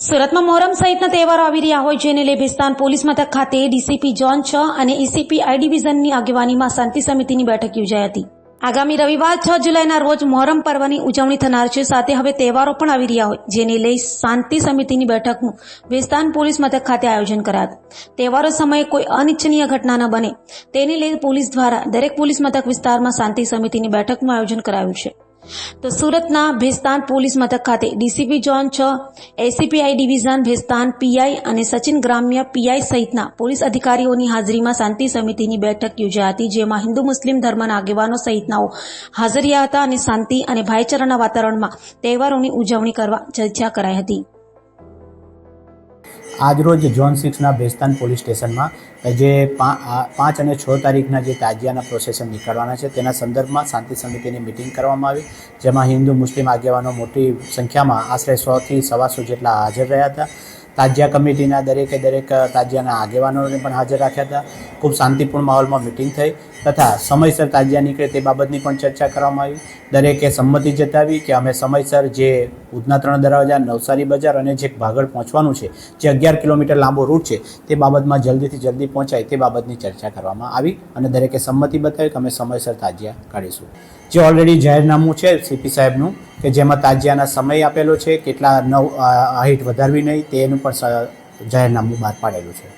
સુરતમાં મોહરમ સહિતના તહેવારો આવી રહ્યા હોય જેને લઈ ભેસ્તાન પોલીસ મથક ખાતે ડીસીપી ઝોન 6 અને એસીપી આઈ ડિવિઝનની આગેવાનીમાં શાંતિ સમિતિની બેઠક યોજાઈ હતી। આગામી રવિવાર 6 જુલાઈના રોજ મોહરમ પર્વની ઉજવણી થનાર છે। સાથે હવે તહેવારો પણ આવી રહ્યા હોય જેને લઈ શાંતિ સમિતિની બેઠકનું ભેસ્તાન પોલીસ મથક ખાતે આયોજન કરાયું હતું। તહેવારો સમયે કોઈ અનિચ્છનીય ઘટના ન બને તેને લઈ પોલીસ દ્વારા દરેક પોલીસ મથક વિસ્તારમાં શાંતિ સમિતિની બેઠકનું આયોજન કરાયું છે। તો સુરતના ભેસ્તાન પોલીસ મથક ખાતે ડીસીપી ઝોન 6 એસીપી આઈ ડિવિઝન ભેસ્તાન પીઆઈ અને સચિન ગ્રામ્ય પીઆઈ સહિતના પોલીસ અધિકારીઓની હાજરીમાં શાંતિ સમિતિની બેઠક યોજાઈ હતી, જેમાં હિન્દુ મુસ્લિમ ધર્મના આગેવાનો સહિતનાઓ હાજર રહ્યા હતા અને શાંતિ અને ભાઈચારાના વાતાવરણમાં તહેવારોની ઉજવણી કરવા ચર્ચા કરાઈ હતી। આજરોજ ઝોન 6ના ભેસ્તાન પોલીસ સ્ટેશનમાં જે 5 અને 6 તારીખના જે તાજિયાના પ્રોસેસન નીકળવાના છે તેના સંદર્ભમાં શાંતિ સમિતિની મિટિંગ કરવામાં આવી, જેમાં હિન્દુ મુસ્લિમ આગેવાનો મોટી સંખ્યામાં આશરે 100 થી 125 જેટલા હાજર રહ્યા હતા। તાજિયા કમિટીના દરેકે દરેક તાજિયાના આગેવાનોને પણ હાજર રાખ્યા હતા। ખૂબ શાંતિપૂર્ણ માહોલમાં મિટિંગ થઈ તથા સમયસર તાજિયા નીકળે તે બાબતની પણ ચર્ચા કરવામાં આવી। દરેકે સંમતિ જતાવી કે અમે સમયસર જે ઉધના 3 દરવાજા, નવસારી બજાર અને જે ભાગળ પહોંચવાનું છે, જે 11 કિલોમીટર લાંબો રૂટ છે, તે બાબતમાં જલ્દીથી જલ્દી પહોંચાય તે બાબતની ચર્ચા કરવામાં આવી અને દરેકે સંમતિ બતાવી કે અમે સમયસર તાજિયા કાઢીશું। જે ઓલરેડી જાહેરનામું છે સીપી સાહેબનું કે જેમાં તાજિયાના સમય આપેલો છે, કેટલા હાઈટ વધારવી નહીં તેનું પણ જાહેરનામું બહાર પાડેલું છે।